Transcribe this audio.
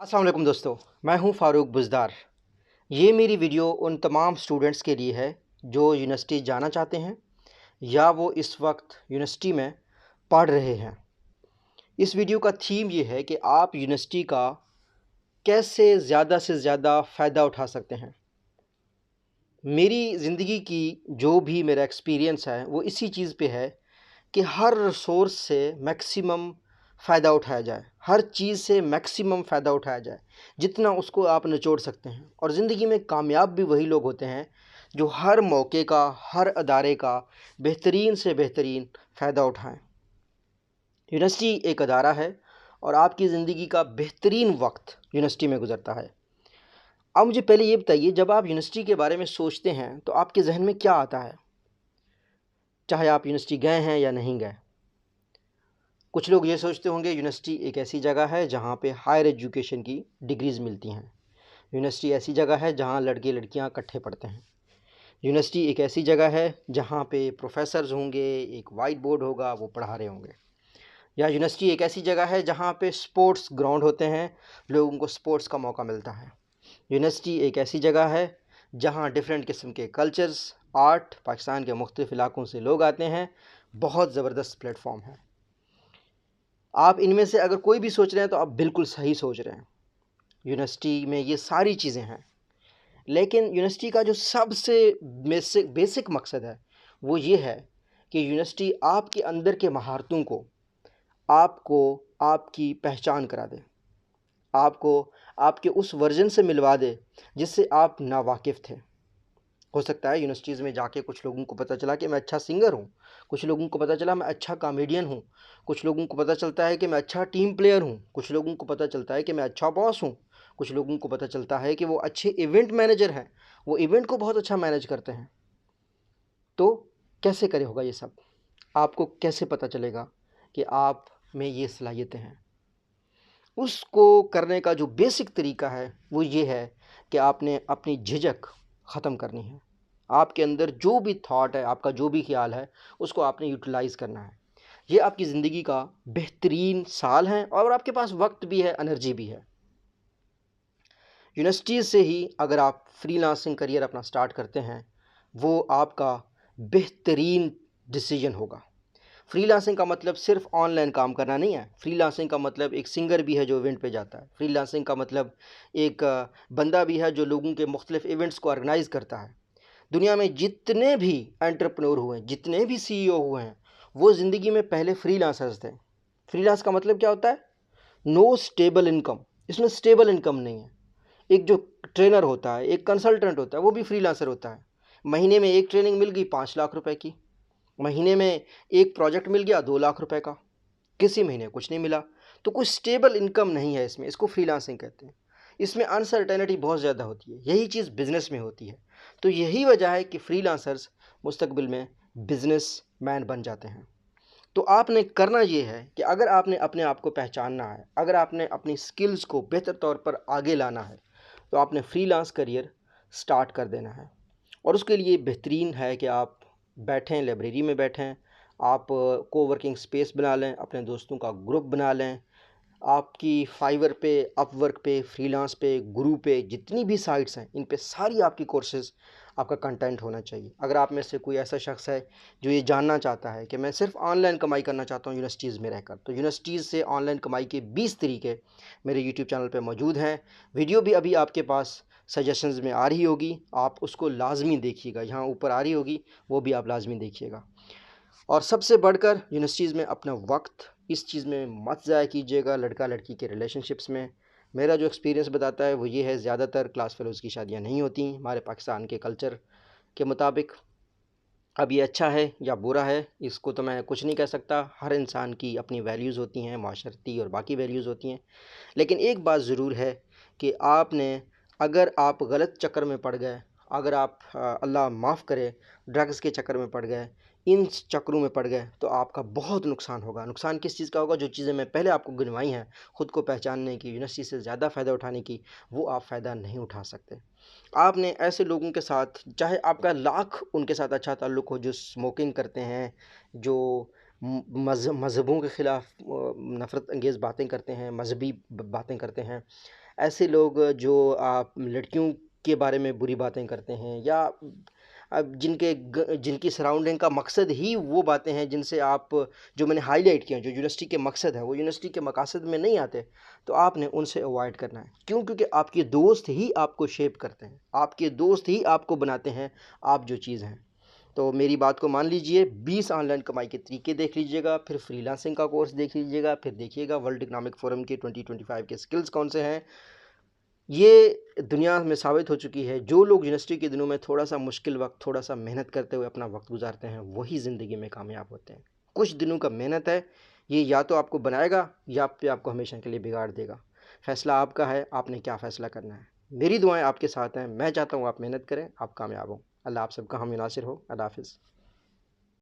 अस्सलाम वालेकुम दोस्तों, मैं हूं फ़ारूक बुज़दार। ये मेरी वीडियो उन तमाम स्टूडेंट्स के लिए है जो यूनिवर्सिटी जाना चाहते हैं या वो इस वक्त यूनिवर्सिटी में पढ़ रहे हैं। इस वीडियो का थीम ये है कि आप यूनिवर्सिटी का कैसे ज़्यादा से ज़्यादा फ़ायदा उठा सकते हैं। मेरी ज़िंदगी की जो भी मेरा एक्सपीरियंस है वो इसी चीज़ पे है कि हर रिसोर्स से मैक्सिमम फ़ायदा उठाया जाए, हर चीज़ से मैक्सिमम फ़ायदा उठाया जाए, जितना उसको आप निचोड़ सकते हैं। और ज़िंदगी में कामयाब भी वही लोग होते हैं जो हर मौके का, हर अदारे का बेहतरीन से बेहतरीन फ़ायदा उठाएं। यूनिवर्सिटी एक अदारा है और आपकी ज़िंदगी का बेहतरीन वक्त यूनिवर्सिटी में गुजरता है। अब मुझे पहले ये बताइए, जब आप यूनिवर्सिटी के बारे में सोचते हैं तो आपके जहन में क्या आता है, चाहे आप यूनिवर्सिटी गए हैं या नहीं गए। कुछ लोग ये सोचते होंगे यूनिवर्सिटी एक ऐसी जगह है जहाँ पे हायर एजुकेशन की डिग्रीज़ मिलती हैं। यूनिवर्सिटी ऐसी जगह है जहाँ लड़के लड़कियाँ इकट्ठे पढ़ते हैं। यूनिवर्सिटी एक ऐसी जगह है जहाँ पे प्रोफेसर्स होंगे, एक वाइट बोर्ड होगा, वो पढ़ा रहे होंगे। या यूनिवर्सिटी एक ऐसी जगह है जहाँ पे स्पोर्ट्स ग्राउंड होते हैं, लोगों को स्पोर्ट्स का मौका मिलता है। यूनिवर्सिटी एक ऐसी जगह है जहाँ डिफरेंट किस्म के कल्चर्स, आर्ट, पाकिस्तान के मुख्तलिफ़ इलाकों से लोग आते हैं। बहुत ज़बरदस्त प्लेटफॉर्म है। आप इनमें से अगर कोई भी सोच रहे हैं तो आप बिल्कुल सही सोच रहे हैं। यूनिवर्सिटी में ये सारी चीज़ें हैं, लेकिन यूनिवर्सिटी का जो सबसे बेसिक मकसद है वो ये है कि यूनिवर्सिटी आपके अंदर के महारतों को आपको आपकी पहचान करा दे, आपको आपके उस वर्जन से मिलवा दे जिससे आप नावाकिफ़ थे। हो सकता है यूनिवर्सिटीज़ में जाके कुछ लोगों को पता चला कि मैं अच्छा सिंगर हूँ, कुछ लोगों को पता चला मैं अच्छा कॉमेडियन हूँ, कुछ लोगों को पता चलता है कि मैं अच्छा टीम प्लेयर हूँ, कुछ लोगों को पता चलता है कि मैं अच्छा बॉस हूँ, कुछ लोगों को पता चलता है कि वो अच्छे इवेंट मैनेजर हैं, वो इवेंट को बहुत अच्छा मैनेज करते हैं। तो कैसे करे होगा ये सब? आपको कैसे पता चलेगा कि आप में ये सलाहियतें हैं? उसको करने का जो बेसिक तरीका है वो ये है कि आपने अपनी झिझक ख़त्म करनी है। आपके अंदर जो भी थॉट है, आपका जो भी ख्याल है, उसको आपने यूटिलाइज़ करना है। ये आपकी ज़िंदगी का बेहतरीन साल है और आपके पास वक्त भी है, एनर्जी भी है। यूनिवर्सिटीज़ से ही अगर आप फ्रीलांसिंग करियर अपना स्टार्ट करते हैं, वो आपका बेहतरीन डिसीजन होगा। फ्रीलांसिंग का मतलब सिर्फ ऑनलाइन काम करना नहीं है। फ्रीलांसिंग का मतलब एक सिंगर भी है जो इवेंट पे जाता है। फ्रीलांसिंग का मतलब एक बंदा भी है जो लोगों के मुख्तलिफ इवेंट्स को ऑर्गेनाइज़ करता है। दुनिया में जितने भी एंटरप्रेन्योर हुए हैं, जितने भी सीईओ हुए हैं, वो ज़िंदगी में पहले फ्रीलांसर्स थे। फ्रीलांस का मतलब क्या होता है? No stable income. इसमें स्टेबल इनकम नहीं है। एक जो ट्रेनर होता है, एक कंसल्टेंट होता है, वो भी फ्रीलांसर होता है। महीने में एक ट्रेनिंग मिल गई 5 लाख रुपए की, महीने में एक प्रोजेक्ट मिल गया 2 लाख रुपए का, किसी महीने कुछ नहीं मिला। तो कोई स्टेबल इनकम नहीं है इसमें, इसको फ्रीलांसिंग कहते हैं। इसमें अनसर्टेनिटी बहुत ज़्यादा होती है। यही चीज़ बिजनेस में होती है। तो यही वजह है कि फ्रीलांसर्स मुस्तकबिल में बिजनेस मैन बन जाते हैं। तो आपने करना ये है कि अगर आपने अपने आप को पहचानना है, अगर आपने अपनी स्किल्स को बेहतर तौर पर आगे लाना है, तो आपने फ्रीलांस करियर स्टार्ट कर देना है। और उसके लिए बेहतरीन है कि आप बैठें, लाइब्रेरी में बैठें, आप कोवर्किंग स्पेस बना लें, अपने दोस्तों का ग्रुप बना लें। आपकी फाइवर पे, अपवर्क पे, फ्रीलांस पे, गुरु पे, जितनी भी साइट्स हैं, इन पे सारी आपकी कोर्सेज़, आपका कंटेंट होना चाहिए। अगर आप में से कोई ऐसा शख्स है जो ये जानना चाहता है कि मैं सिर्फ ऑनलाइन कमाई करना चाहता हूँ यूनिवर्सिटीज़ में रहकर, तो यूनिवर्सिटीज़ से ऑनलाइन कमाई के 20 तरीके मेरे यूट्यूब चैनल पे मौजूद हैं। वीडियो भी अभी आपके पास सजेशंस में आ रही होगी, आप उसको लाजमी देखिएगा। यहाँ ऊपर आ रही होगी, वो भी आप लाजमी देखिएगा। और सबसे बढ़कर यूनिवर्सिटीज़ में अपना वक्त इस चीज़ में मत ज़ाया कीजिएगा, लड़का लड़की के रिलेशनशिप्स में। मेरा जो एक्सपीरियंस बताता है वो ये है, ज़्यादातर क्लास फेलोज़ की शादियाँ नहीं होती हमारे पाकिस्तान के कल्चर के मुताबिक। अब ये अच्छा है या बुरा है, इसको तो मैं कुछ नहीं कह सकता। हर इंसान की अपनी वैल्यूज़ होती हैं, माशरती और बाकी वैल्यूज़ होती हैं। लेकिन एक बात ज़रूर है कि आपने, अगर आप गलत चक्कर में पड़ गए, अगर आप अल्लाह माफ़ करे ड्रग्स के चक्कर में पड़ गए, इन चक्करों में पड़ गए, तो आपका बहुत नुकसान होगा। नुकसान किस चीज़ का होगा? जो चीज़ें मैं पहले आपको गिनवाई हैं, ख़ुद को पहचानने की, यूनिवर्सिटी से ज़्यादा फ़ायदा उठाने की, वो आप फ़ायदा नहीं उठा सकते। आपने ऐसे लोगों के साथ, चाहे आपका लाख उनके साथ अच्छा ताल्लुक़ हो जो स्मोकिंग करते हैं, जो मज़हबों के ख़िलाफ़ नफ़रत अंगेज़ बातें करते हैं, मजहबी बातें करते हैं, ایسے لوگ جو آپ لڑکیوں کے بارے میں بری باتیں کرتے ہیں، یا اب جن کی سراؤنڈنگ کا مقصد ہی وہ باتیں ہیں جن سے آپ، جو میں نے ہائی لائٹ کیا جو یونیورسٹی کے مقصد ہے وہ یونیورسٹی کے مقاصد میں نہیں آتے، تو آپ نے ان سے اوائڈ کرنا ہے. کیوں؟ کیونکہ آپ کے دوست ہی آپ کو شیپ کرتے ہیں، آپ کے دوست ہی آپ کو بناتے ہیں آپ جو چیز ہیں. تو میری بات کو مان لیجئے، 20 آن لائن کمائی کے طریقے دیکھ لیجئے گا، پھر فری لانسنگ کا کورس دیکھ لیجئے گا، پھر دیکھیے گا ورلڈ اکنامک فورم کے 2025 کے سکلز کون سے ہیں. یہ دنیا میں ثابت ہو چکی ہے، جو لوگ یونیورسٹی کے دنوں میں تھوڑا سا مشکل وقت، تھوڑا سا محنت کرتے ہوئے اپنا وقت گزارتے ہیں، وہی زندگی میں کامیاب ہوتے ہیں. کچھ دنوں کا محنت ہے، یہ یا تو آپ کو بنائے گا یا پھر آپ کو ہمیشہ کے لیے بگاڑ دے گا. فیصلہ آپ کا ہے، آپ نے کیا فیصلہ کرنا ہے. میری دعائیں آپ کے ساتھ ہیں، میں چاہتا ہوں آپ محنت کریں، آپ کامیاب ہوں. اللہ آپ سب کا حامی ناصر ہو. اللہ حافظ.